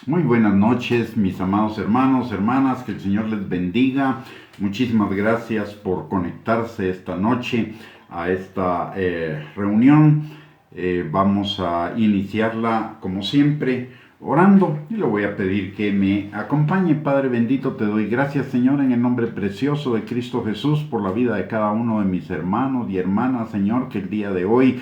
Muy buenas noches, mis amados hermanos, hermanas, que el Señor les bendiga. Muchísimas gracias por conectarse esta noche a esta reunión. Vamos a iniciarla como siempre orando y le voy a pedir que me acompañe. Padre bendito, te doy gracias, Señor, en el nombre precioso de Cristo Jesús, por la vida de cada uno de mis hermanos y hermanas, Señor, que el día de hoy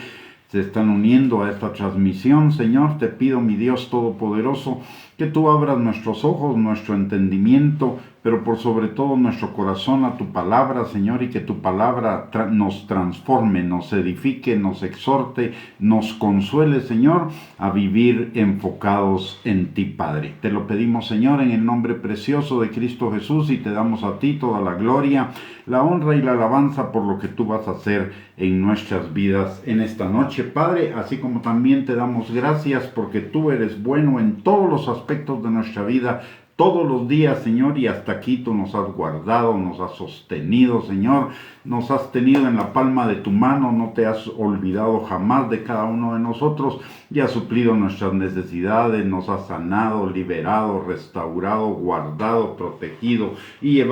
se están uniendo a esta transmisión. Señor, te pido, mi Dios Todopoderoso, que tú abras nuestros ojos, nuestro entendimiento, pero por sobre todo nuestro corazón a tu palabra, Señor, y que tu palabra nos transforme, nos edifique, nos exhorte, nos consuele, Señor, a vivir enfocados en ti, Padre. Te lo pedimos, Señor, en el nombre precioso de Cristo Jesús, y te damos a ti toda la gloria, la honra y la alabanza por lo que tú vas a hacer en nuestras vidas en esta noche, Padre, así como también te damos gracias porque tú eres bueno en todos los aspectos de nuestra vida, todos los días, Señor, y hasta aquí tú nos has guardado, nos has sostenido, Señor, nos has tenido en la palma de tu mano, no te has olvidado jamás de cada uno de nosotros, y has suplido nuestras necesidades, nos has sanado, liberado, restaurado, guardado, protegido y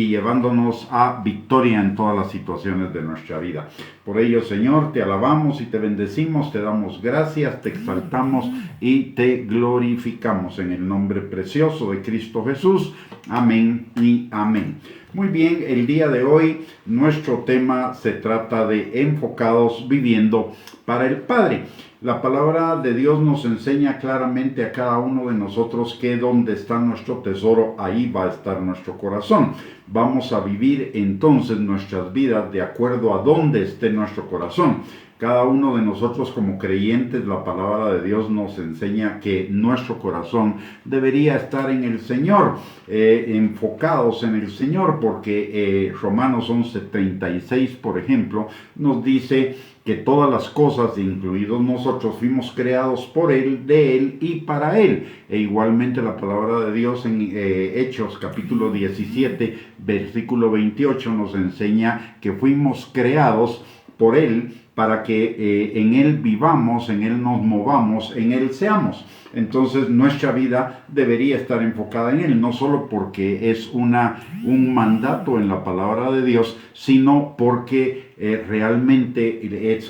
llevándonos a victoria en todas las situaciones de nuestra vida. Por ello, Señor, te alabamos y te bendecimos, te damos gracias, te exaltamos y te glorificamos en el nombre precioso de Cristo Jesús. Amén y amén. Muy bien, el día de hoy nuestro tema se trata de enfocados viviendo para el Padre. La palabra de Dios nos enseña claramente a cada uno de nosotros que donde está nuestro tesoro, ahí va a estar nuestro corazón. Vamos a vivir entonces nuestras vidas de acuerdo a donde esté nuestro corazón. Cada uno de nosotros como creyentes, la palabra de Dios nos enseña que nuestro corazón debería estar en el Señor, enfocados en el Señor, porque Romanos 11:36, por ejemplo, nos dice que todas las cosas, incluidos nosotros, fuimos creados por Él, de Él y para Él. E igualmente la palabra de Dios en Hechos capítulo 17, versículo 28, nos enseña que fuimos creados por Él para que en Él vivamos, en Él nos movamos, en Él seamos. Entonces nuestra vida debería estar enfocada en Él, no solo porque es un mandato en la palabra de Dios, sino porque realmente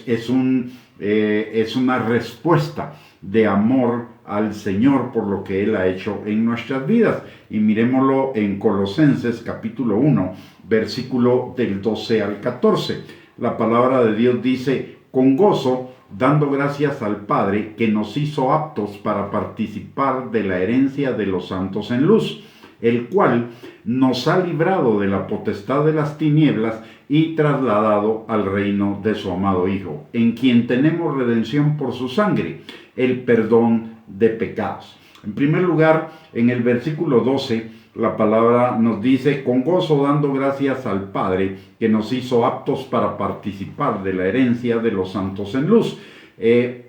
es una respuesta de amor al Señor por lo que Él ha hecho en nuestras vidas. Y miremoslo en Colosenses capítulo 1, versículo del 12 al 14. La palabra de Dios dice: con gozo, dando gracias al Padre que nos hizo aptos para participar de la herencia de los santos en luz, el cual nos ha librado de la potestad de las tinieblas y trasladado al reino de su amado Hijo, en quien tenemos redención por su sangre, el perdón de pecados. En primer lugar, en el versículo 12, la palabra nos dice: con gozo dando gracias al Padre que nos hizo aptos para participar de la herencia de los santos en luz. El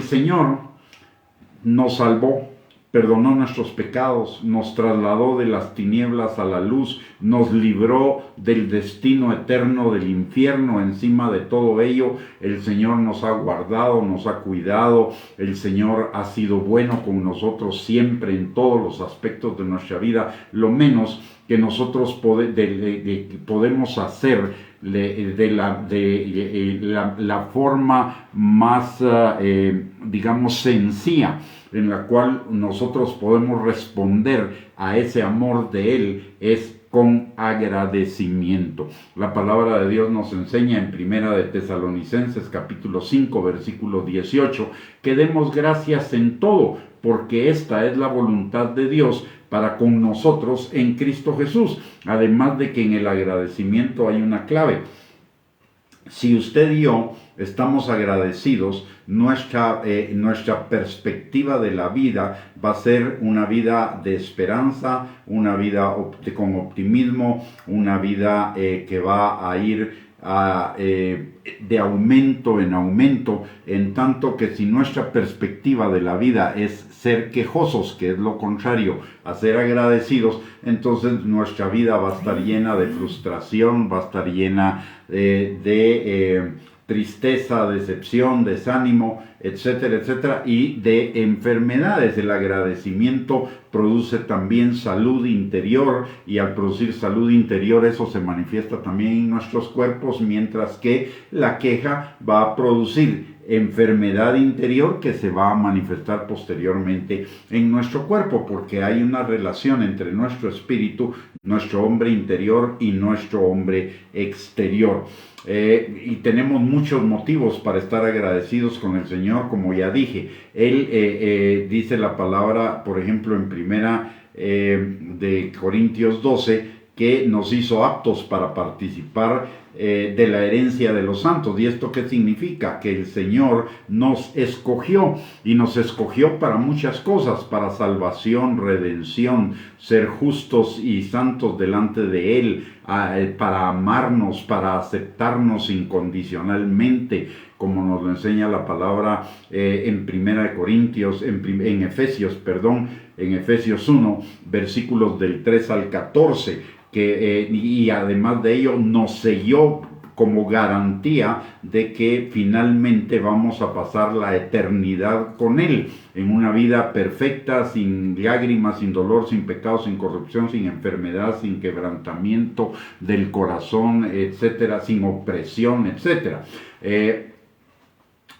Señor nos salvó, perdonó nuestros pecados, nos trasladó de las tinieblas a la luz, nos libró del destino eterno del infierno. Encima de todo ello, el Señor nos ha guardado, nos ha cuidado. El Señor ha sido bueno con nosotros siempre en todos los aspectos de nuestra vida. Lo menos que nosotros podemos hacer de la forma más, digamos, sencilla en la cual nosotros podemos responder a ese amor de Él es con agradecimiento. La palabra de Dios nos enseña en Primera de Tesalonicenses capítulo 5 versículo 18 que demos gracias en todo, porque esta es la voluntad de Dios para con nosotros en Cristo Jesús. Además de que en el agradecimiento hay una clave. Si usted y yo estamos agradecidos, nuestra perspectiva de la vida va a ser una vida de esperanza, una vida con optimismo, una vida que va a ir de aumento en aumento, en tanto que si nuestra perspectiva de la vida es ser quejosos, que es lo contrario a ser agradecidos, entonces nuestra vida va a estar llena de frustración, va a estar llena tristeza, decepción, desánimo, etcétera, etcétera, y de enfermedades. El agradecimiento produce también salud interior, y al producir salud interior eso se manifiesta también en nuestros cuerpos, mientras que la queja va a producir enfermedad interior que se va a manifestar posteriormente en nuestro cuerpo, porque hay una relación entre nuestro espíritu, nuestro hombre interior y nuestro hombre exterior. Y tenemos muchos motivos para estar agradecidos con el Señor, como ya dije. Él dice la palabra, por ejemplo, en primera de Corintios 12, que nos hizo aptos para participar de la herencia de los santos. ¿Y esto qué significa? Que el Señor nos escogió, y nos escogió para muchas cosas: para salvación, redención, ser justos y santos delante de Él, para amarnos, para aceptarnos incondicionalmente, como nos lo enseña la palabra en Primera de Corintios, en Efesios 1, versículos del 3 al 14. Y además de ello nos selló como garantía de que finalmente vamos a pasar la eternidad con Él, en una vida perfecta, sin lágrimas, sin dolor, sin pecado, sin corrupción, sin enfermedad, sin quebrantamiento del corazón, etcétera, sin opresión, etcétera.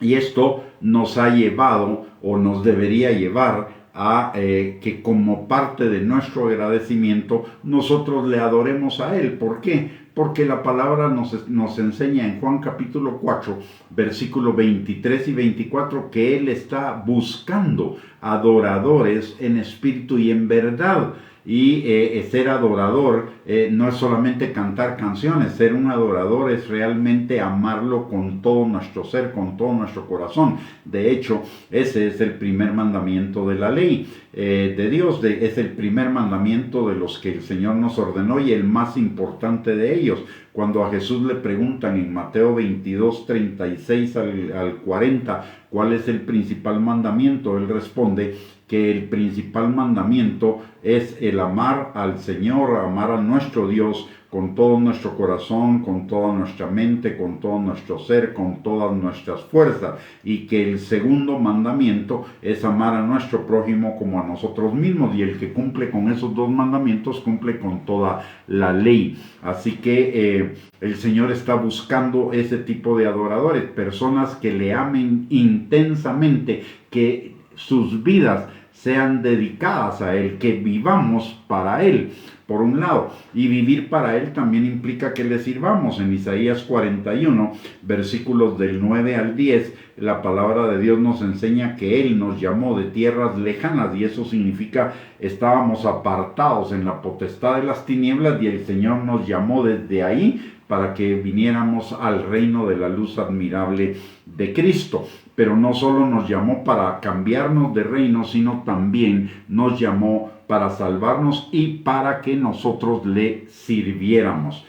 Y esto nos ha llevado, o nos debería llevar, a que como parte de nuestro agradecimiento nosotros le adoremos a Él. ¿Por qué? Porque la palabra nos enseña en Juan capítulo 4, versículo 23 y 24, que Él está buscando adoradores en espíritu y en verdad. Y ser adorador no es solamente cantar canciones. Ser un adorador es realmente amarlo con todo nuestro ser, con todo nuestro corazón. De hecho, ese es el primer mandamiento de la ley de Dios. Es el primer mandamiento de los que el Señor nos ordenó, y el más importante de ellos. Cuando a Jesús le preguntan en Mateo 22, 36 al 40, ¿cuál es el principal mandamiento?, Él responde que el principal mandamiento es el amar al Señor, amar a nuestro Dios con todo nuestro corazón, con toda nuestra mente, con todo nuestro ser, con todas nuestras fuerzas, y que el segundo mandamiento es amar a nuestro prójimo como a nosotros mismos, y el que cumple con esos dos mandamientos cumple con toda la ley. Así que el Señor está buscando ese tipo de adoradores, personas que le amen intensamente, que sus vidas sean dedicadas a Él, que vivamos para Él, por un lado. Y vivir para Él también implica que le sirvamos. En Isaías 41, versículos del 9 al 10, la palabra de Dios nos enseña que Él nos llamó de tierras lejanas, y eso significa estábamos apartados en la potestad de las tinieblas, y el Señor nos llamó desde ahí para que viniéramos al reino de la luz admirable de Cristo. Pero no solo nos llamó para cambiarnos de reino, sino también nos llamó para salvarnos y para que nosotros le sirviéramos.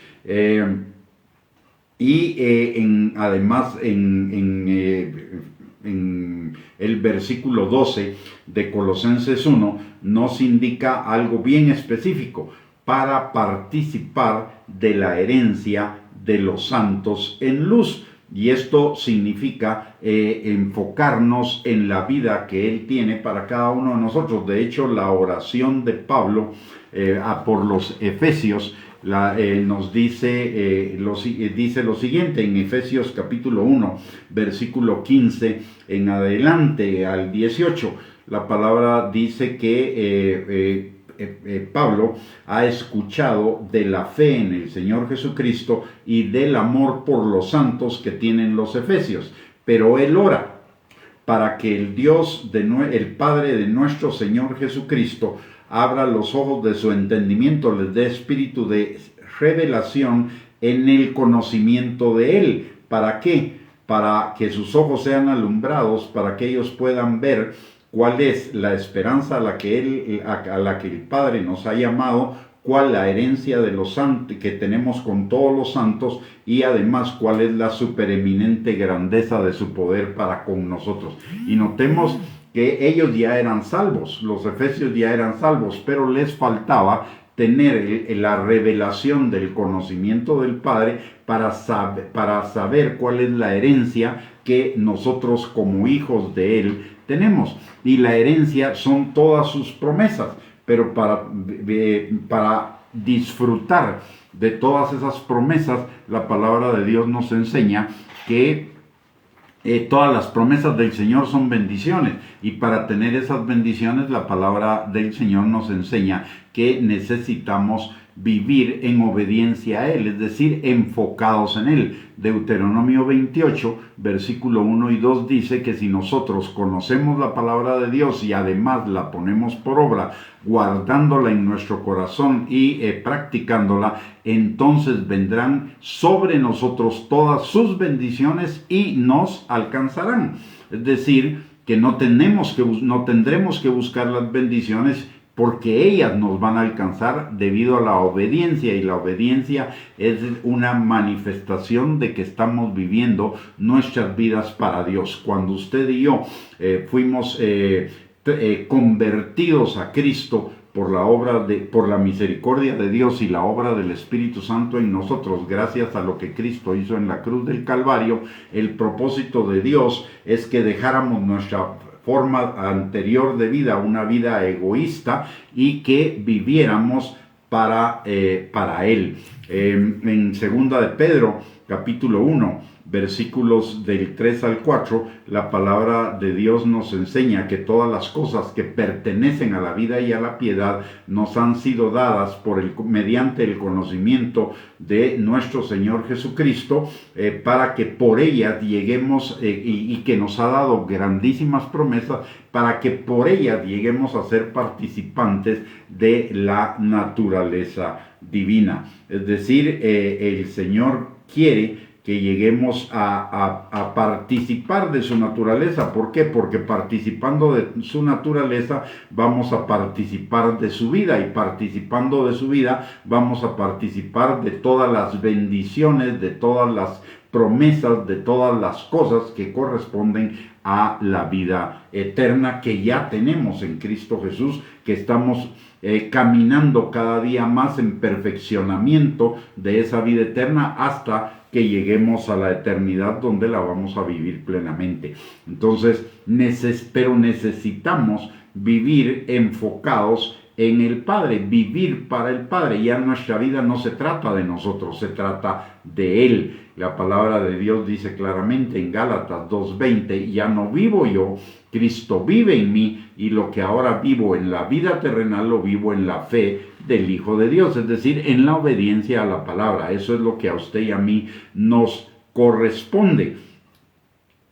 Además, en el versículo 12 de Colosenses 1 nos indica algo bien específico: para participar de la herencia de los santos en luz. Y esto significa enfocarnos en la vida que Él tiene para cada uno de nosotros. De hecho, la oración de Pablo por los Efesios nos dice lo siguiente en Efesios capítulo 1, versículo 15 en adelante al 18. La palabra dice que Pablo ha escuchado de la fe en el Señor Jesucristo y del amor por los santos que tienen los efesios, pero él ora para que el Dios, el Padre de nuestro Señor Jesucristo, abra los ojos de su entendimiento, les dé espíritu de revelación en el conocimiento de Él. ¿Para qué? Para que sus ojos sean alumbrados, para que ellos puedan ver cuál es la esperanza a la que el Padre nos ha llamado, cuál la herencia de los santos que tenemos con todos los santos, y además cuál es la supereminente grandeza de su poder para con nosotros. Y notemos que ellos ya eran salvos, los efesios ya eran salvos, pero les faltaba tener la revelación del conocimiento del Padre para saber cuál es la herencia que nosotros como hijos de Él tenemos. Y la herencia son todas sus promesas, pero para disfrutar de todas esas promesas, la palabra de Dios nos enseña que todas las promesas del Señor son bendiciones, y para tener esas bendiciones la palabra del Señor nos enseña que necesitamos vivir en obediencia a Él, es decir, enfocados en Él. Deuteronomio 28, versículo 1 y 2 dice que si nosotros conocemos la palabra de Dios y además la ponemos por obra, guardándola en nuestro corazón y practicándola, entonces vendrán sobre nosotros todas sus bendiciones y nos alcanzarán. Es decir, que no tendremos que buscar las bendiciones, porque ellas nos van a alcanzar debido a la obediencia, y la obediencia es una manifestación de que estamos viviendo nuestras vidas para Dios. Cuando usted y yo fuimos convertidos a Cristo por la misericordia de Dios y la obra del Espíritu Santo en nosotros, gracias a lo que Cristo hizo en la cruz del Calvario, el propósito de Dios es que dejáramos nuestra forma anterior de vida, una vida egoísta, y que viviéramos para Él. En segunda de Pedro, capítulo 1, versículos del 3 al 4, la palabra de Dios nos enseña que todas las cosas que pertenecen a la vida y a la piedad nos han sido dadas mediante el conocimiento de nuestro Señor Jesucristo, para que por ellas lleguemos, y que nos ha dado grandísimas promesas, para que por ellas lleguemos a ser participantes de la naturaleza divina. Es decir, el Señor quiere que lleguemos a participar de su naturaleza. ¿Por qué? Porque participando de su naturaleza vamos a participar de su vida, y participando de su vida vamos a participar de todas las bendiciones, de todas las promesas, de todas las cosas que corresponden a la vida eterna que ya tenemos en Cristo Jesús, que estamos caminando cada día más en perfeccionamiento de esa vida eterna hasta que lleguemos a la eternidad, donde la vamos a vivir plenamente. Entonces, pero necesitamos vivir enfocados en el Padre, vivir para el Padre. Ya nuestra vida no se trata de nosotros, se trata de Él. La palabra de Dios dice claramente en Gálatas 2:20, ya no vivo yo, Cristo vive en mí, y lo que ahora vivo en la vida terrenal lo vivo en la fe del Hijo de Dios, es decir, en la obediencia a la palabra. Eso es lo que a usted y a mí nos corresponde.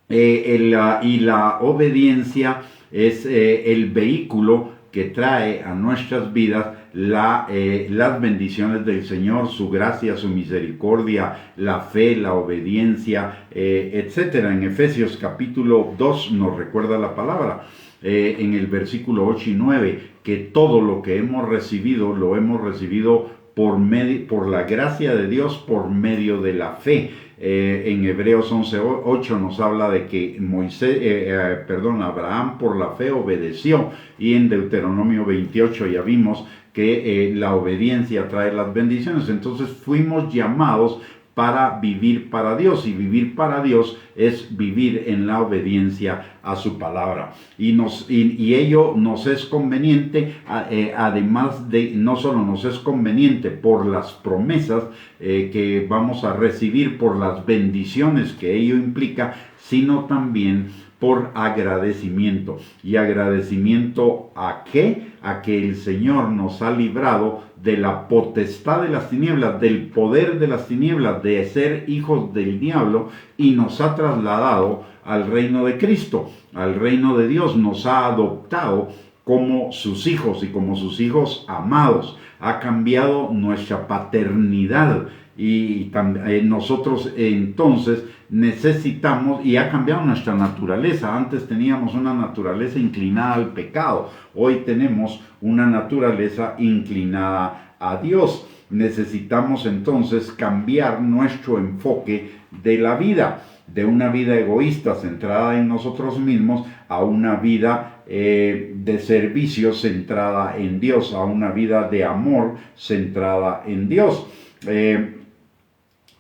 Y la obediencia es el vehículo que trae a nuestras vidas las bendiciones del Señor, su gracia, su misericordia, la fe, la obediencia, etc. En Efesios capítulo 2 nos recuerda la palabra, en el versículo 8 y 9, que todo lo que hemos recibido, lo hemos recibido por la gracia de Dios, por medio de la fe. En Hebreos 11:8 nos habla de que Abraham por la fe obedeció, y en Deuteronomio 28 ya vimos que la obediencia trae las bendiciones. Entonces fuimos llamados para vivir para Dios, y vivir para Dios es vivir en la obediencia a su palabra, y ello nos es conveniente, además de, no solo nos es conveniente por las promesas que vamos a recibir, por las bendiciones que ello implica, sino también por agradecimiento. ¿Y agradecimiento a qué? A que el Señor nos ha librado de la potestad de las tinieblas, del poder de las tinieblas, de ser hijos del diablo, y nos ha trasladado al reino de Cristo, al reino de Dios. Nos ha adoptado como sus hijos, y como sus hijos amados. Ha cambiado nuestra paternidad, y nosotros entonces necesitamos, y ha cambiado nuestra naturaleza. Antes teníamos una naturaleza inclinada al pecado, hoy tenemos una naturaleza inclinada a Dios. Necesitamos entonces cambiar nuestro enfoque de la vida, de una vida egoísta centrada en nosotros mismos, a una vida de servicio centrada en Dios, a una vida de amor centrada en Dios.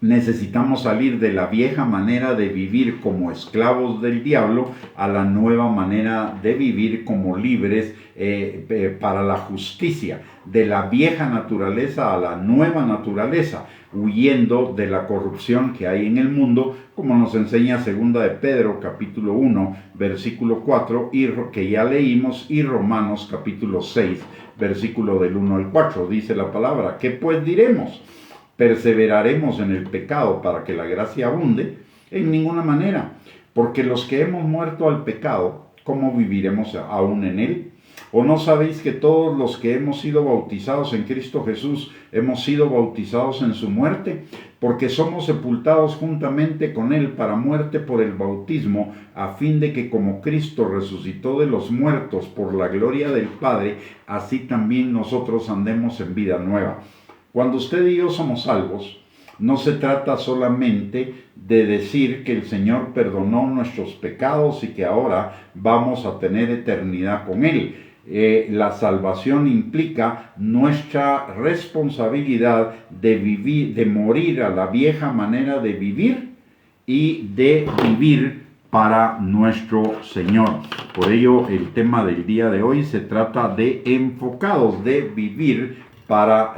Necesitamos salir de la vieja manera de vivir como esclavos del diablo a la nueva manera de vivir como libres para la justicia, de la vieja naturaleza a la nueva naturaleza, huyendo de la corrupción que hay en el mundo, como nos enseña 2 de Pedro capítulo 1 versículo 4 que ya leímos, y Romanos capítulo 6 versículo del 1 al 4. Dice la palabra: ¿qué pues diremos? ¿Perseveraremos en el pecado para que la gracia abunde? En ninguna manera, porque los que hemos muerto al pecado, ¿cómo viviremos aún en él? ¿O no sabéis que todos los que hemos sido bautizados en Cristo Jesús hemos sido bautizados en su muerte? Porque somos sepultados juntamente con él para muerte por el bautismo, a fin de que como Cristo resucitó de los muertos por la gloria del Padre, así también nosotros andemos en vida nueva. Cuando usted y yo somos salvos, no se trata solamente de decir que el Señor perdonó nuestros pecados y que ahora vamos a tener eternidad con Él. La salvación implica nuestra responsabilidad de vivir, de morir a la vieja manera de vivir y de vivir para nuestro Señor. Por ello, el tema del día de hoy se trata de enfocados, de vivir para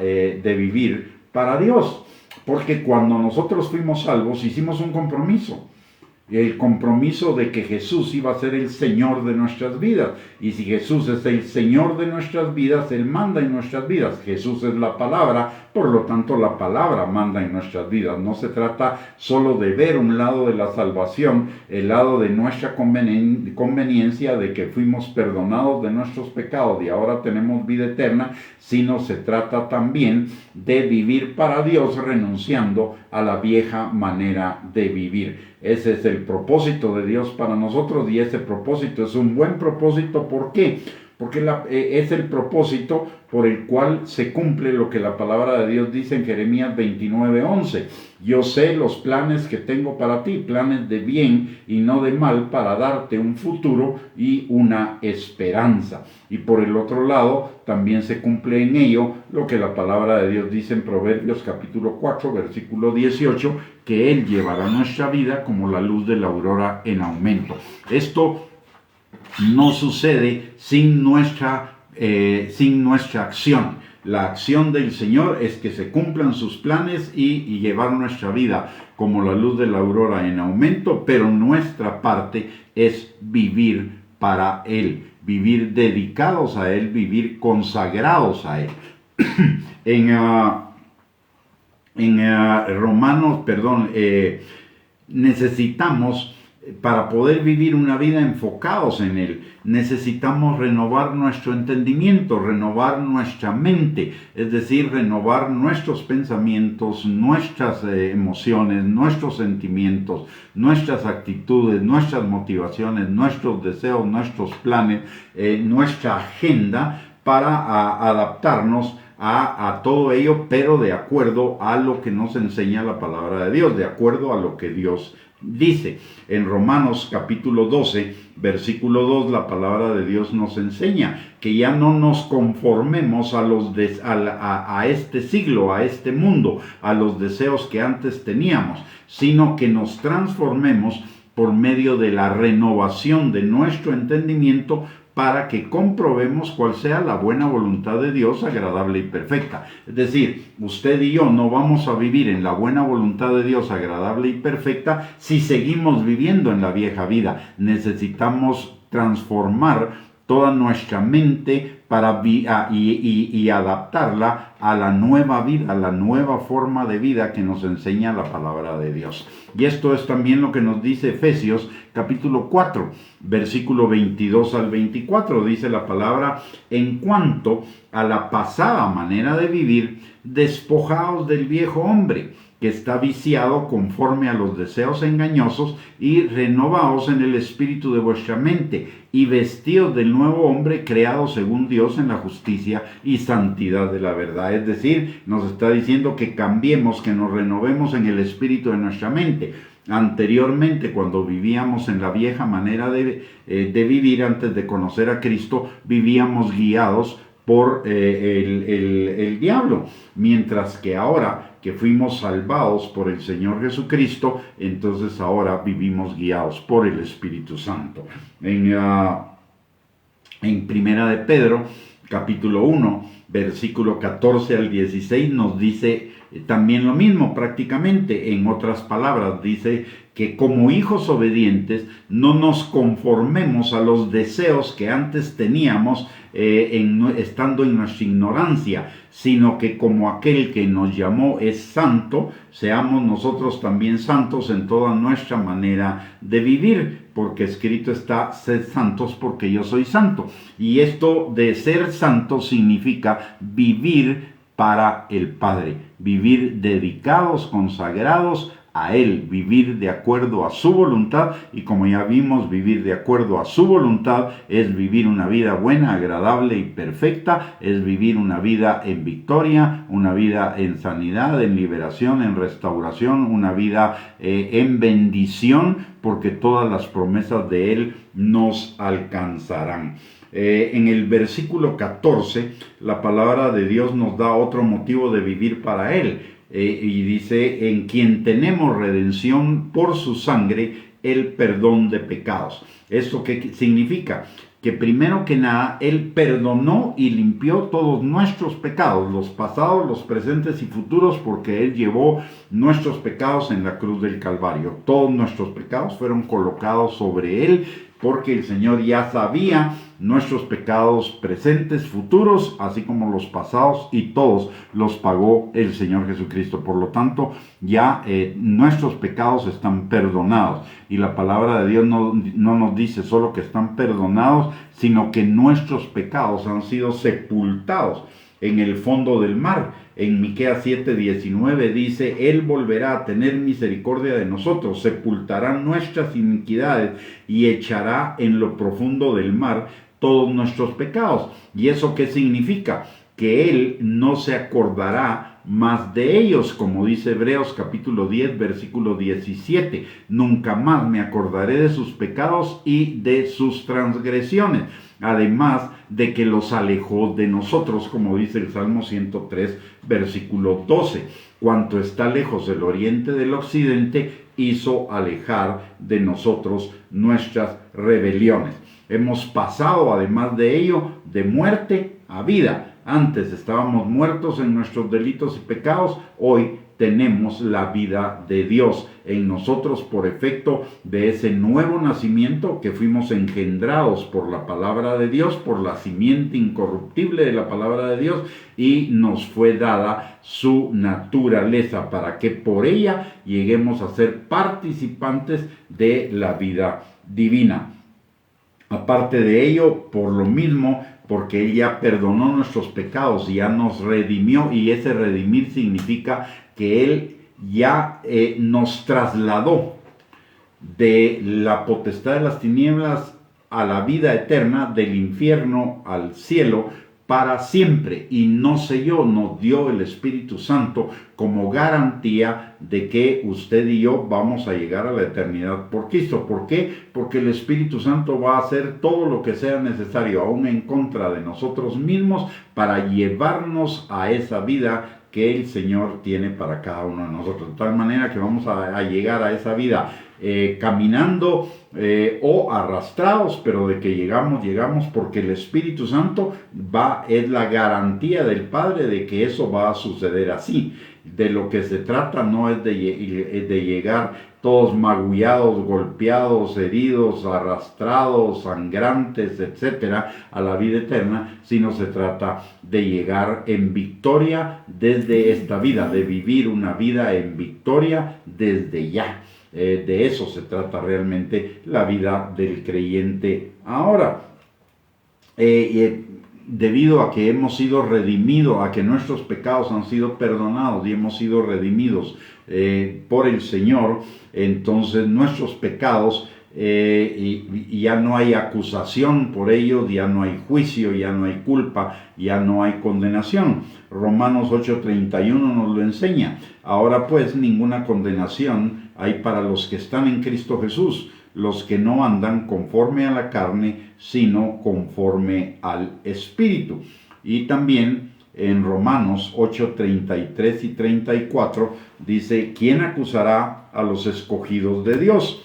Dios, porque cuando nosotros fuimos salvos hicimos un compromiso, el compromiso de que Jesús iba a ser el Señor de nuestras vidas, y si Jesús es el Señor de nuestras vidas, Él manda en nuestras vidas. Jesús es la palabra, por lo tanto la palabra manda en nuestras vidas. No se trata solo de ver un lado de la salvación, el lado de nuestra conveniencia de que fuimos perdonados de nuestros pecados y ahora tenemos vida eterna, sino se trata también de vivir para Dios renunciando a la vieja manera de vivir. Ese es el propósito de Dios para nosotros, y ese propósito es un buen propósito. ¿Por qué? Porque es el propósito por el cual se cumple lo que la palabra de Dios dice en Jeremías 29:11. Yo sé los planes que tengo para ti, planes de bien y no de mal, para darte un futuro y una esperanza. Y por el otro lado, también se cumple en ello lo que la palabra de Dios dice en Proverbios capítulo 4, versículo 18, que Él llevará nuestra vida como la luz de la aurora en aumento. Esto no sucede sin nuestra acción. La acción del Señor es que se cumplan sus planes y llevar nuestra vida como la luz de la aurora en aumento, pero nuestra parte es vivir para Él, vivir dedicados a Él, vivir consagrados a Él. Necesitamos, para poder vivir una vida enfocados en Él, necesitamos renovar nuestro entendimiento, renovar nuestra mente, es decir, renovar nuestros pensamientos, nuestras emociones, nuestros sentimientos, nuestras actitudes, nuestras motivaciones, nuestros deseos, nuestros planes, nuestra agenda, para adaptarnos a todo ello, pero de acuerdo a lo que nos enseña la palabra de Dios, de acuerdo a lo que Dios dice. En Romanos capítulo 12, versículo 2, la palabra de Dios nos enseña que ya no nos conformemos a este siglo, a este mundo, a los deseos que antes teníamos, sino que nos transformemos por medio de la renovación de nuestro entendimiento, para que comprobemos cuál sea la buena voluntad de Dios, agradable y perfecta. Es decir, usted y yo no vamos a vivir en la buena voluntad de Dios, agradable y perfecta, si seguimos viviendo en la vieja vida. Necesitamos transformar toda nuestra mente y adaptarla a la nueva vida, a la nueva forma de vida que nos enseña la palabra de Dios. Y esto es también lo que nos dice Efesios capítulo 4, versículo 22 al 24. Dice la palabra: en cuanto a la pasada manera de vivir, despojaos del viejo hombre, que está viciado conforme a los deseos engañosos, y renovaos en el espíritu de vuestra mente, y vestíos del nuevo hombre creado según Dios en la justicia y santidad de la verdad. Es decir, nos está diciendo que cambiemos, que nos renovemos en el espíritu de nuestra mente. Anteriormente, cuando vivíamos en la vieja manera de vivir, antes de conocer a Cristo, vivíamos guiados por el diablo, mientras que ahora que fuimos salvados por el Señor Jesucristo, entonces ahora vivimos guiados por el Espíritu Santo. En Primera de Pedro, capítulo 1, versículo 14 al 16, nos dice también lo mismo prácticamente. En otras palabras, dice que como hijos obedientes no nos conformemos a los deseos que antes teníamos estando en nuestra ignorancia, sino que como aquel que nos llamó es santo, seamos nosotros también santos en toda nuestra manera de vivir, porque escrito está: sed santos porque yo soy santo. Y esto de ser santo significa vivir para el Padre, vivir dedicados, consagrados a Él, vivir de acuerdo a su voluntad. Y como ya vimos, vivir de acuerdo a su voluntad es vivir una vida buena, agradable y perfecta, es vivir una vida en victoria, una vida en sanidad, en liberación, en restauración, una vida en bendición, porque todas las promesas de Él nos alcanzarán. En el versículo 14, la palabra de Dios nos da otro motivo de vivir para Él. Y dice: en quien tenemos redención por su sangre, el perdón de pecados. ¿Esto qué significa? Que primero que nada, Él perdonó y limpió todos nuestros pecados, los pasados, los presentes y futuros, porque Él llevó nuestros pecados en la cruz del Calvario. Todos nuestros pecados fueron colocados sobre Él, porque el Señor ya sabía nuestros pecados presentes, futuros, así como los pasados, y todos los pagó el Señor Jesucristo. Por lo tanto, ya nuestros pecados están perdonados. Y la palabra de Dios no nos dice solo que están perdonados, sino que nuestros pecados han sido sepultados en el fondo del mar. En Miqueas 7:19 dice: Él volverá a tener misericordia de nosotros, sepultará nuestras iniquidades y echará en lo profundo del mar todos nuestros pecados. ¿Y eso qué significa? Que Él no se acordará más de ellos, como dice Hebreos capítulo 10, versículo 17. Nunca más me acordaré de sus pecados y de sus transgresiones. Además de que los alejó de nosotros, como dice el Salmo 103, versículo 12. Cuanto está lejos el oriente del occidente, hizo alejar de nosotros nuestras rebeliones. Hemos pasado, además de ello, de muerte a vida. Antes estábamos muertos en nuestros delitos y pecados, hoy tenemos la vida de Dios en nosotros por efecto de ese nuevo nacimiento que fuimos engendrados por la palabra de Dios, por la simiente incorruptible de la palabra de Dios, y nos fue dada su naturaleza para que por ella lleguemos a ser participantes de la vida divina. Aparte de ello, por lo mismo, porque Él ya perdonó nuestros pecados y ya nos redimió, y ese redimir significa que Él ya nos trasladó de la potestad de las tinieblas a la vida eterna, del infierno al cielo, para siempre, y nos selló, nos dio el Espíritu Santo como garantía de que usted y yo vamos a llegar a la eternidad por Cristo. ¿Por qué? Porque el Espíritu Santo va a hacer todo lo que sea necesario, aún en contra de nosotros mismos, para llevarnos a esa vida que el Señor tiene para cada uno de nosotros, de tal manera que vamos a llegar a esa vida caminando o arrastrados, pero de que llegamos porque el Espíritu Santo es la garantía del Padre de que eso va a suceder así. De lo que se trata no es de llegar todos magullados, golpeados, heridos, arrastrados, sangrantes, etcétera, a la vida eterna, sino se trata de llegar en victoria desde esta vida, de vivir una vida en victoria desde ya. De eso se trata realmente la vida del creyente ahora. Debido a que hemos sido redimidos, a que nuestros pecados han sido perdonados y hemos sido redimidos por el Señor, entonces nuestros pecados y ya no hay acusación por ellos, ya no hay juicio, ya no hay culpa, ya no hay condenación. Romanos 8:31 nos lo enseña. Ahora pues ninguna condenación hay para los que están en Cristo Jesús, los que no andan conforme a la carne, sino conforme al Espíritu. Y también en Romanos 8, 33 y 34 dice, ¿quién acusará a los escogidos de Dios?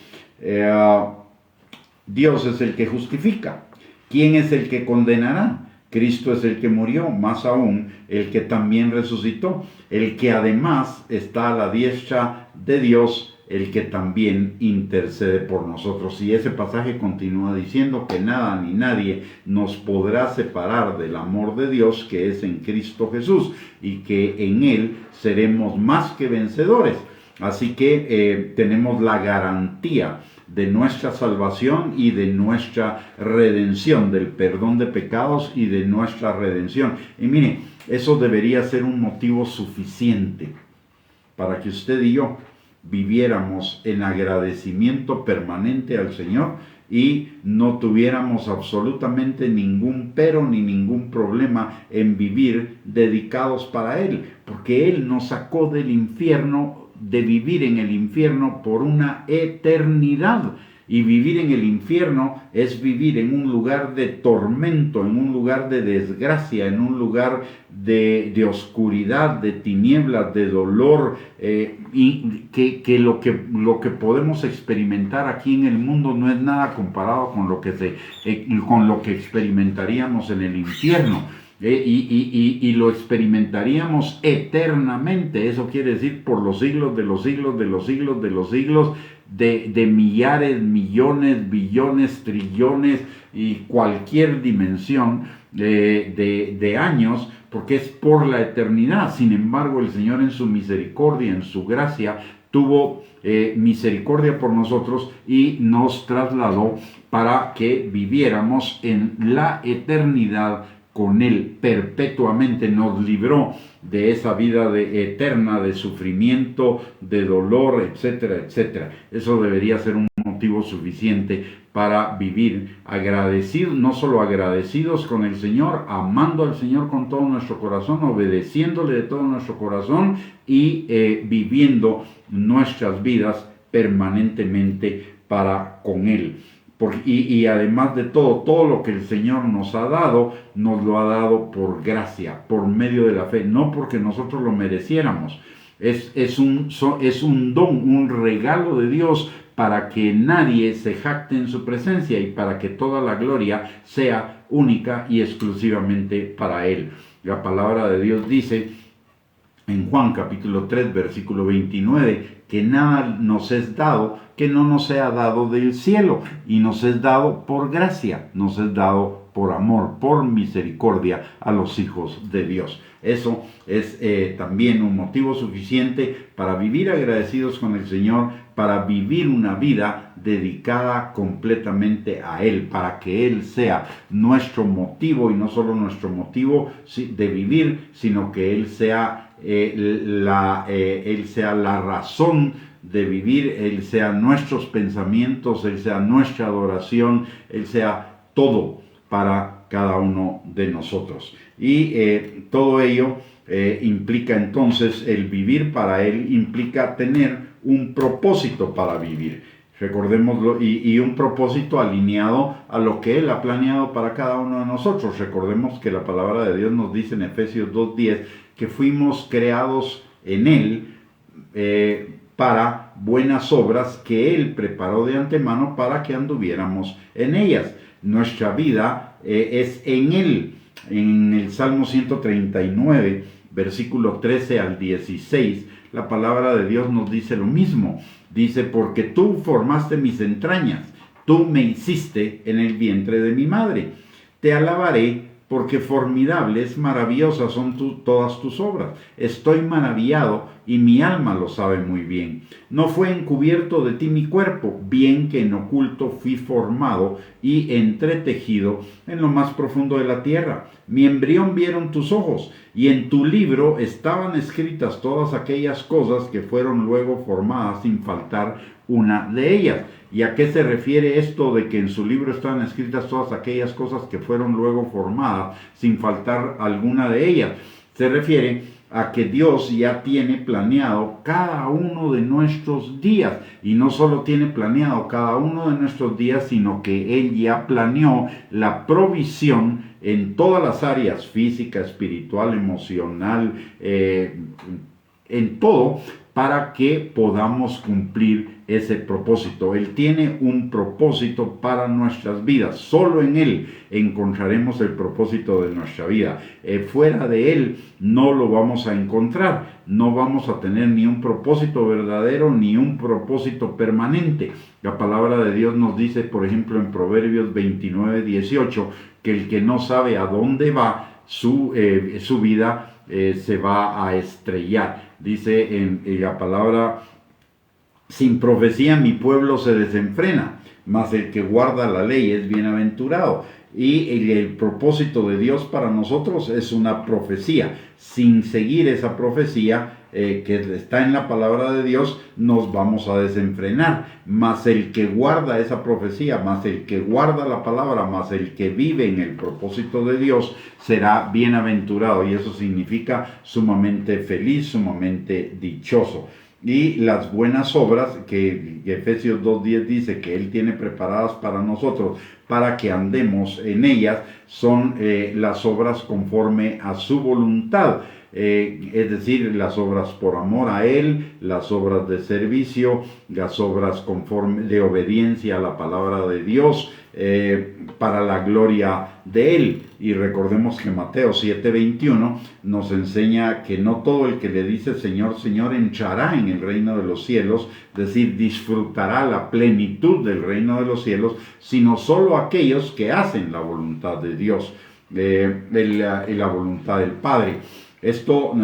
Dios es el que justifica. ¿Quién es el que condenará? Cristo es el que murió, más aún el que también resucitó, el que además está a la diestra de Dios, el que también intercede por nosotros. Y ese pasaje continúa diciendo que nada ni nadie nos podrá separar del amor de Dios que es en Cristo Jesús, y que en Él seremos más que vencedores. Así que tenemos la garantía de nuestra salvación y de nuestra redención, del perdón de pecados y de nuestra redención. Y mire, eso debería ser un motivo suficiente para que usted y yo viviéramos en agradecimiento permanente al Señor y no tuviéramos absolutamente ningún pero ni ningún problema en vivir dedicados para Él, porque Él nos sacó del infierno, de vivir en el infierno por una eternidad. Y vivir en el infierno es vivir en un lugar de tormento, en un lugar de desgracia, en un lugar de oscuridad, de tinieblas, de dolor, y que lo que podemos experimentar aquí en el mundo no es nada comparado con lo que experimentaríamos en el infierno. Y lo experimentaríamos eternamente. Eso quiere decir por los siglos de los siglos de los siglos de los siglos, de millares, millones, billones, trillones y cualquier dimensión de años, porque es por la eternidad. Sin embargo, el Señor en su misericordia, en su gracia, tuvo misericordia por nosotros y nos trasladó para que viviéramos en la eternidad con Él perpetuamente. Nos libró de esa vida eterna de sufrimiento, de dolor, etcétera, etcétera. Eso debería ser un motivo suficiente para vivir agradecidos, no solo agradecidos con el Señor, amando al Señor con todo nuestro corazón, obedeciéndole de todo nuestro corazón y viviendo nuestras vidas permanentemente para con Él. Y además de todo lo que el Señor nos ha dado, nos lo ha dado por gracia, por medio de la fe, no porque nosotros lo mereciéramos. Es un don, un regalo de Dios para que nadie se jacte en su presencia y para que toda la gloria sea única y exclusivamente para Él. La palabra de Dios dice en Juan capítulo 3, versículo 29, que nada nos es dado que no nos sea dado del cielo, y nos es dado por gracia, nos es dado por amor, por misericordia a los hijos de Dios. Eso es también un motivo suficiente para vivir agradecidos con el Señor, para vivir una vida dedicada completamente a Él, para que Él sea nuestro motivo, y no solo nuestro motivo de vivir, sino que Él sea Él sea la razón de vivir, Él sea nuestros pensamientos, Él sea nuestra adoración, Él sea todo para cada uno de nosotros. Y todo ello implica entonces el vivir para Él, implica tener un propósito para vivir. Recordémoslo, y un propósito alineado a lo que Él ha planeado para cada uno de nosotros. Recordemos que la palabra de Dios nos dice en Efesios 2:10 que fuimos creados en Él para buenas obras que Él preparó de antemano para que anduviéramos en ellas. Nuestra vida es en Él. En el Salmo 139, versículo 13 al 16, la palabra de Dios nos dice lo mismo. Dice, porque tú formaste mis entrañas, tú me hiciste en el vientre de mi madre. Te alabaré porque formidables, maravillosas son todas tus obras. Estoy maravillado y mi alma lo sabe muy bien. No fue encubierto de ti mi cuerpo, bien que en oculto fui formado y entretejido en lo más profundo de la tierra. Mi embrión vieron tus ojos, y en tu libro estaban escritas todas aquellas cosas que fueron luego formadas sin faltar una de ellas. ¿Y a qué se refiere esto de que en su libro estaban escritas todas aquellas cosas que fueron luego formadas sin faltar alguna de ellas? Se refiere a que Dios ya tiene planeado cada uno de nuestros días. Y no solo tiene planeado cada uno de nuestros días, sino que Él ya planeó la provisión en todas las áreas: física, espiritual, emocional, en todo, para que podamos cumplir ese propósito. Él tiene un propósito para nuestras vidas. Solo en Él encontraremos el propósito de nuestra vida. Fuera de Él no lo vamos a encontrar. No vamos a tener ni un propósito verdadero ni un propósito permanente. La palabra de Dios nos dice, por ejemplo, en Proverbios 29:18, que el que no sabe a dónde va su vida se va a estrellar. Dice en la palabra: sin profecía mi pueblo se desenfrena, mas el que guarda la ley es bienaventurado. Y el propósito de Dios para nosotros es una profecía. Sin seguir esa profecía que está en la palabra de Dios, nos vamos a desenfrenar. Mas el que guarda esa profecía, mas el que guarda la palabra, mas el que vive en el propósito de Dios, será bienaventurado. Y eso significa sumamente feliz, sumamente dichoso. Y las buenas obras que Efesios 2:10 dice que Él tiene preparadas para nosotros, para que andemos en ellas, son las obras conforme a su voluntad. Es decir, las obras por amor a Él, las obras de servicio, las obras conforme de obediencia a la palabra de Dios, para la gloria de Él. Y recordemos que Mateo 7:21 nos enseña que no todo el que le dice Señor, Señor entrará en el reino de los cielos, es decir, disfrutará la plenitud del reino de los cielos, sino solo aquellos que hacen la voluntad de Dios, la voluntad del Padre. Esto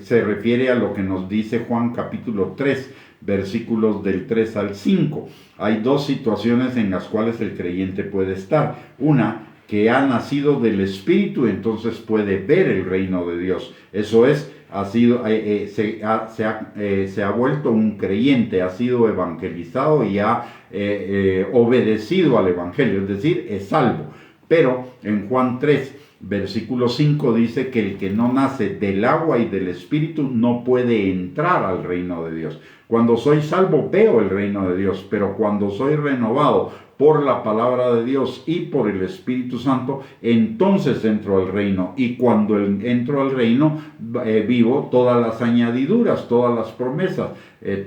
se refiere a lo que nos dice Juan capítulo 3, versículos del 3 al 5. Hay dos situaciones en las cuales el creyente puede estar. Una, que ha nacido del Espíritu, entonces puede ver el reino de Dios. Eso es, se ha vuelto un creyente, ha sido evangelizado y ha obedecido al Evangelio, es decir, es salvo. Pero en Juan 3, versículo 5 dice que el que no nace del agua y del Espíritu no puede entrar al reino de Dios. Cuando soy salvo veo el reino de Dios, pero cuando soy renovado por la palabra de Dios y por el Espíritu Santo, entonces entro al reino. Y cuando entro al reino, vivo todas las añadiduras, todas las promesas,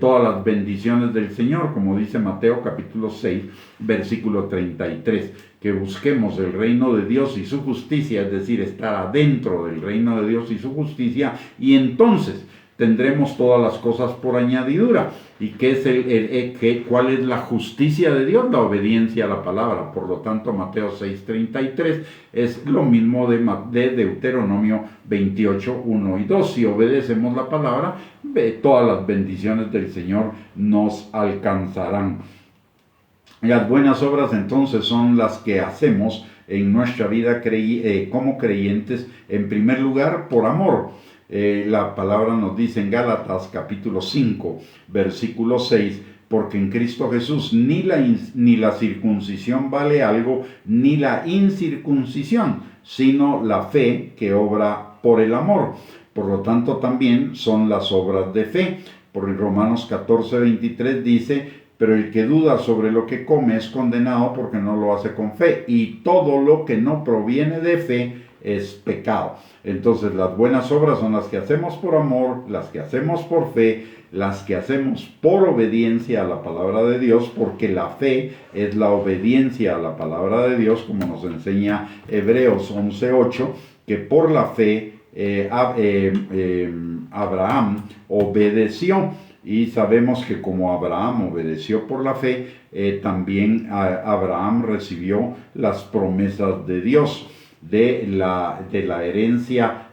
todas las bendiciones del Señor, como dice Mateo capítulo 6, versículo 33. Que busquemos el reino de Dios y su justicia, es decir, estar adentro del reino de Dios y su justicia, y entonces tendremos todas las cosas por añadidura. ¿Y qué es cuál es la justicia de Dios? La obediencia a la palabra. Por lo tanto, Mateo 6:33 es lo mismo de Deuteronomio 28, 1 y 2. Si obedecemos la palabra, todas las bendiciones del Señor nos alcanzarán. Las buenas obras entonces son las que hacemos en nuestra vida como creyentes, en primer lugar por amor. La palabra nos dice en Gálatas capítulo 5, versículo 6, porque en Cristo Jesús ni la circuncisión vale algo, ni la incircuncisión, sino la fe que obra por el amor. Por lo tanto, también son las obras de fe. Por el Romanos 14:23 dice: pero el que duda sobre lo que come es condenado porque no lo hace con fe, y todo lo que no proviene de fe es pecado. Entonces las buenas obras son las que hacemos por amor, las que hacemos por fe, las que hacemos por obediencia a la palabra de Dios, porque la fe es la obediencia a la palabra de Dios, como nos enseña Hebreos 11:8, que por la fe Abraham obedeció. Y sabemos que como Abraham obedeció por la fe, también Abraham recibió las promesas de Dios, de la herencia,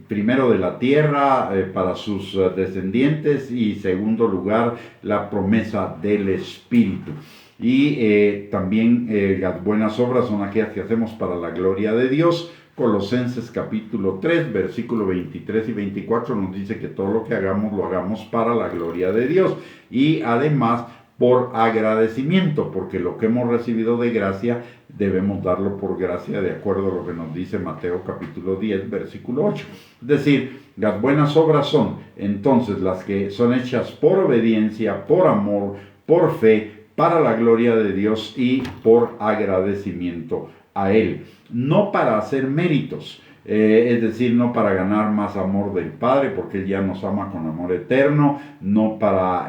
primero de la tierra para sus descendientes, y segundo lugar la promesa del Espíritu. Y también las buenas obras son aquellas que hacemos para la gloria de Dios. Colosenses capítulo 3, versículo 23 y 24 nos dice que todo lo que hagamos lo hagamos para la gloria de Dios, y además por agradecimiento, porque lo que hemos recibido de gracia debemos darlo por gracia, de acuerdo a lo que nos dice Mateo capítulo 10, versículo 8. Es decir, las buenas obras son entonces las que son hechas por obediencia, por amor, por fe, para la gloria de Dios y por agradecimiento a Él, no para hacer méritos. Es decir, no para ganar más amor del Padre, porque Él ya nos ama con amor eterno, no para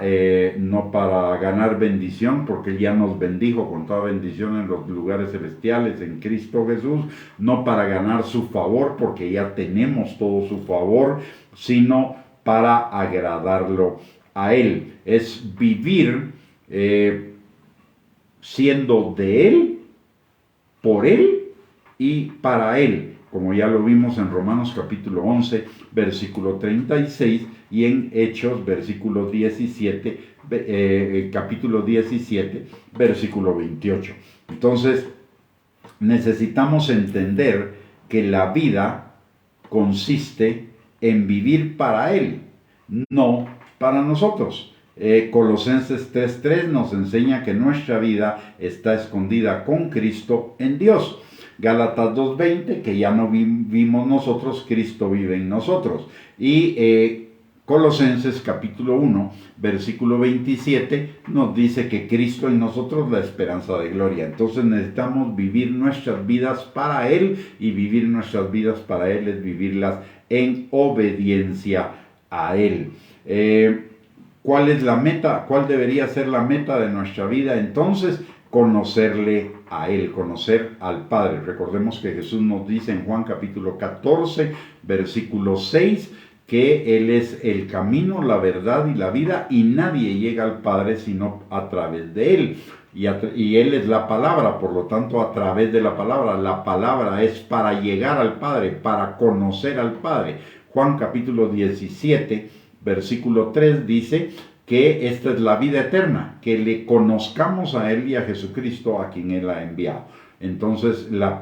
ganar bendición, porque Él ya nos bendijo con toda bendición en los lugares celestiales en Cristo Jesús, no para ganar su favor, porque ya tenemos todo su favor, sino para agradarlo a Él. Es vivir siendo de Él, por Él y para Él, como ya lo vimos en Romanos capítulo 11, versículo 36, y en Hechos capítulo 17, versículo 28. Entonces, necesitamos entender que la vida consiste en vivir para Él, no para nosotros. Colosenses 3:3 nos enseña que nuestra vida está escondida con Cristo en Dios. Gálatas 2:20, que ya no vivimos nosotros, Cristo vive en nosotros. Y Colosenses capítulo 1, versículo 27, nos dice que Cristo en nosotros la esperanza de gloria. Entonces necesitamos vivir nuestras vidas para Él, y vivir nuestras vidas para Él es vivirlas en obediencia a Él. ¿Cuál es la meta? ¿Cuál debería ser la meta de nuestra vida? Entonces, conocerle a Él, conocer al Padre. Recordemos que Jesús nos dice en Juan capítulo 14, versículo 6, que Él es el camino, la verdad y la vida, y nadie llega al Padre sino a través de Él. Y Él es la palabra, por lo tanto, a través de la palabra es para llegar al Padre, para conocer al Padre. Juan capítulo 17, versículo 3 dice que esta es la vida eterna, que le conozcamos a Él y a Jesucristo, a quien Él ha enviado. Entonces, la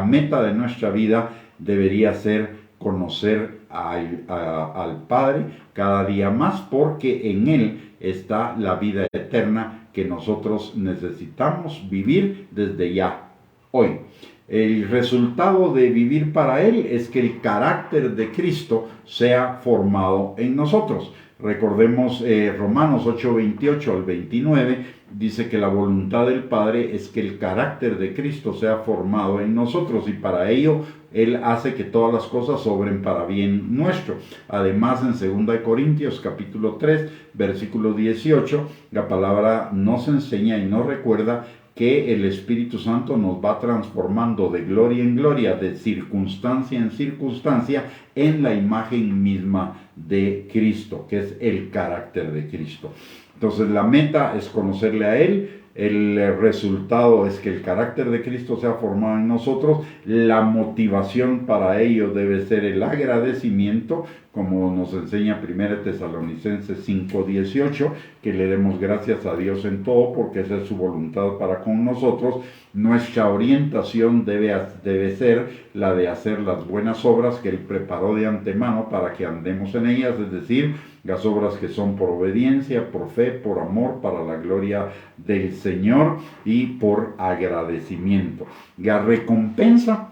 meta de nuestra vida debería ser conocer al Padre cada día más, porque en Él está la vida eterna que nosotros necesitamos vivir desde ya, hoy. El resultado de vivir para Él es que el carácter de Cristo sea formado en nosotros. Recordemos Romanos 8:28 al 29, dice que la voluntad del Padre es que el carácter de Cristo sea formado en nosotros, y para ello Él hace que todas las cosas obren para bien nuestro. Además, en 2 Corintios capítulo 3, versículo 18, la palabra nos enseña y nos recuerda que el Espíritu Santo nos va transformando de gloria en gloria, de circunstancia en circunstancia, en la imagen misma de Cristo, que es el carácter de Cristo. Entonces, la meta es conocerle a Él. El resultado es que el carácter de Cristo sea formado en nosotros. La motivación para ello debe ser el agradecimiento, como nos enseña 1 Tesalonicenses 5:18, que le demos gracias a Dios en todo, porque esa es su voluntad para con nosotros. Nuestra orientación debe ser la de hacer las buenas obras que Él preparó de antemano para que andemos en ellas, es decir, las obras que son por obediencia, por fe, por amor, para la gloria del Señor y por agradecimiento. La recompensa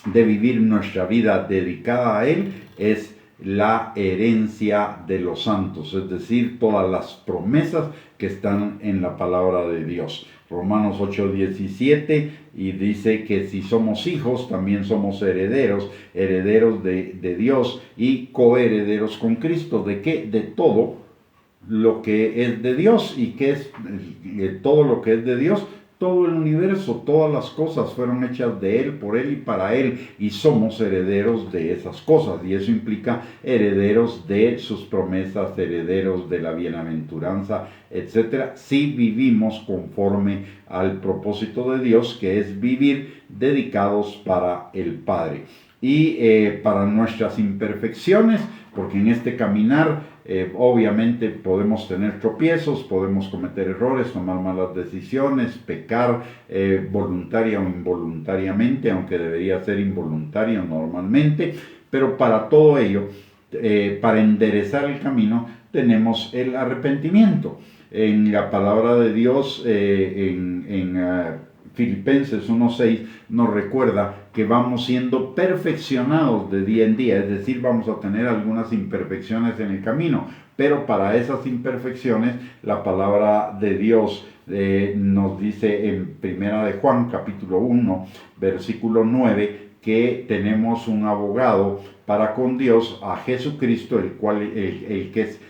de vivir nuestra vida dedicada a Él es la herencia de los santos, es decir, todas las promesas que están en la palabra de Dios. Romanos 8:17, y dice que si somos hijos, también somos herederos, herederos de Dios y coherederos con Cristo. ¿De qué? De todo lo que es de Dios. ¿Y qué es todo lo que es de Dios? Todo el universo, todas las cosas fueron hechas de Él, por Él y para Él, y somos herederos de esas cosas, y eso implica herederos de sus promesas, herederos de la bienaventuranza, etcétera, si vivimos conforme al propósito de Dios, que es vivir dedicados para el Padre. Y para nuestras imperfecciones, porque en este caminar obviamente podemos tener tropiezos, podemos cometer errores, tomar malas decisiones, pecar voluntaria o involuntariamente, aunque debería ser involuntario normalmente, pero para todo ello, para enderezar el camino, tenemos el arrepentimiento. en la palabra de Dios, Filipenses 1:6 nos recuerda que vamos siendo perfeccionados de día en día, es decir, vamos a tener algunas imperfecciones en el camino, pero para esas imperfecciones la palabra de Dios nos dice en Primera de Juan, capítulo 1, versículo 9, que tenemos un abogado para con Dios, a Jesucristo, el que es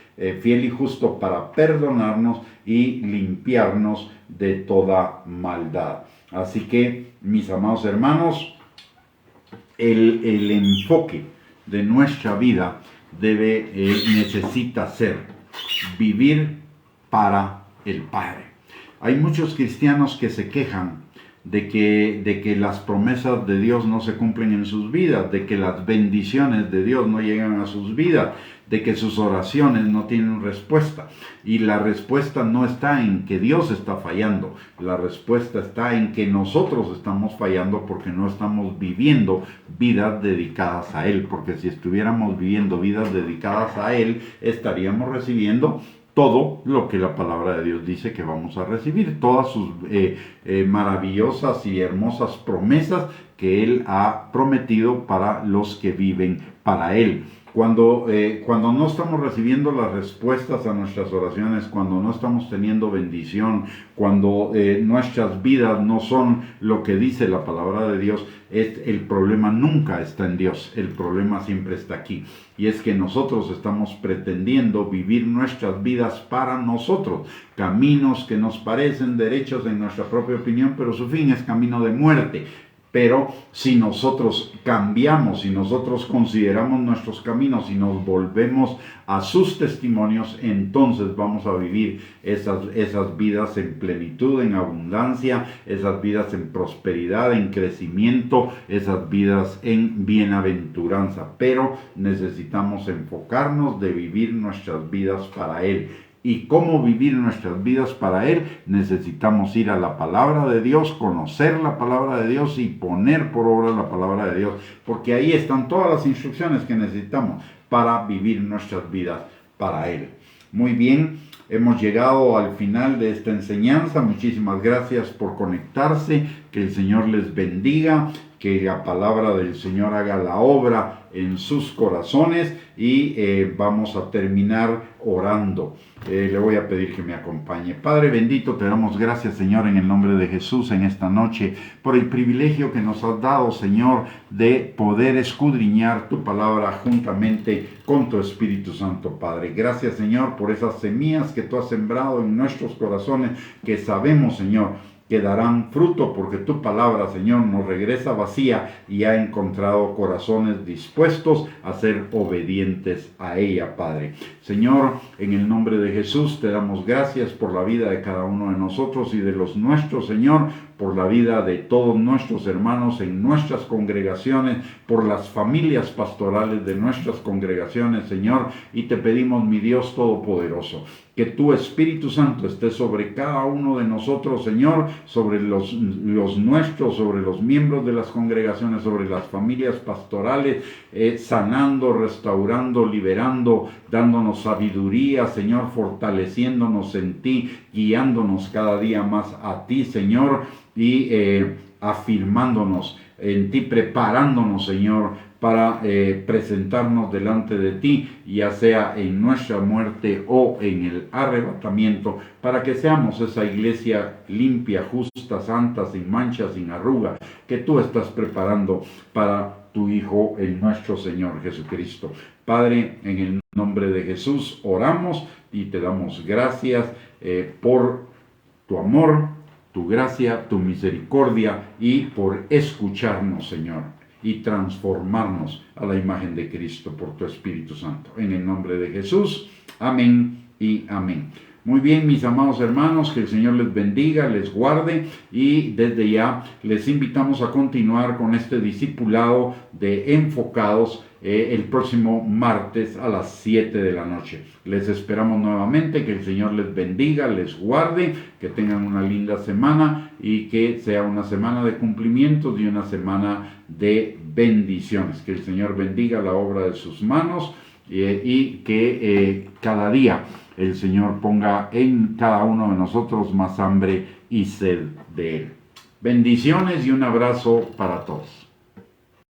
fiel y justo para perdonarnos y limpiarnos de toda maldad. Así que, mis amados hermanos, el enfoque de nuestra vida necesita ser vivir para el Padre. Hay muchos cristianos que se quejan de que las promesas de Dios no se cumplen en sus vidas, de que las bendiciones de Dios no llegan a sus vidas, de que sus oraciones no tienen respuesta. Y la respuesta no está en que Dios está fallando, la respuesta está en que nosotros estamos fallando porque no estamos viviendo vidas dedicadas a Él, porque si estuviéramos viviendo vidas dedicadas a Él, estaríamos recibiendo todo lo que la palabra de Dios dice que vamos a recibir, todas sus maravillosas y hermosas promesas que Él ha prometido para los que viven para Él. Cuando no estamos recibiendo las respuestas a nuestras oraciones, cuando no estamos teniendo bendición, cuando nuestras vidas no son lo que dice la palabra de Dios, el problema nunca está en Dios, el problema siempre está aquí. Y es que nosotros estamos pretendiendo vivir nuestras vidas para nosotros, caminos que nos parecen derechos en nuestra propia opinión, pero su fin es camino de muerte. Pero si nosotros cambiamos, si nosotros consideramos nuestros caminos y nos volvemos a sus testimonios, entonces vamos a vivir esas vidas en plenitud, en abundancia, esas vidas en prosperidad, en crecimiento, esas vidas en bienaventuranza. Pero necesitamos enfocarnos de vivir nuestras vidas para Él. ¿Y cómo vivir nuestras vidas para Él? Necesitamos ir a la palabra de Dios, conocer la palabra de Dios y poner por obra la palabra de Dios, porque ahí están todas las instrucciones que necesitamos para vivir nuestras vidas para Él. Muy bien, hemos llegado al final de esta enseñanza. Muchísimas gracias por conectarse, que el Señor les bendiga, que la palabra del Señor haga la obra en sus corazones y vamos a terminar orando. Le voy a pedir que me acompañe. Padre bendito, te damos gracias, Señor, en el nombre de Jesús en esta noche, por el privilegio que nos has dado, Señor, de poder escudriñar tu palabra juntamente con tu Espíritu Santo, Padre. Gracias, Señor, por esas semillas que tú has sembrado en nuestros corazones, que sabemos, Señor, que darán fruto, porque tu palabra, Señor, nos regresa vacía y ha encontrado corazones dispuestos a ser obedientes a ella, Padre. Señor, en el nombre de Jesús te damos gracias por la vida de cada uno de nosotros y de los nuestros, Señor, por la vida de todos nuestros hermanos en nuestras congregaciones, por las familias pastorales de nuestras congregaciones, Señor, y te pedimos, mi Dios Todopoderoso, que tu Espíritu Santo esté sobre cada uno de nosotros, Señor, sobre los nuestros, sobre los miembros de las congregaciones, sobre las familias pastorales, sanando, restaurando, liberando, dándonos sabiduría, Señor, fortaleciéndonos en ti, guiándonos cada día más a ti, Señor, y afirmándonos en ti, preparándonos, Señor, para presentarnos delante de ti, ya sea en nuestra muerte o en el arrebatamiento, para que seamos esa iglesia limpia, justa, santa, sin mancha, sin arruga, que tú estás preparando para tu Hijo, el nuestro Señor Jesucristo. Padre, en el nombre de Jesús oramos y te damos gracias por tu amor, tu gracia, tu misericordia y por escucharnos, Señor, y transformarnos a la imagen de Cristo por tu Espíritu Santo. En el nombre de Jesús, amén y amén. Muy bien, mis amados hermanos, que el Señor les bendiga, les guarde, y desde ya les invitamos a continuar con este discipulado de Enfocados el próximo martes a las 7 de la noche. Les esperamos nuevamente, que el Señor les bendiga, les guarde, que tengan una linda semana y que sea una semana de cumplimientos y una semana de bendiciones. Que el Señor bendiga la obra de sus manos y que cada día el Señor ponga en cada uno de nosotros más hambre y sed de Él. Bendiciones y un abrazo para todos.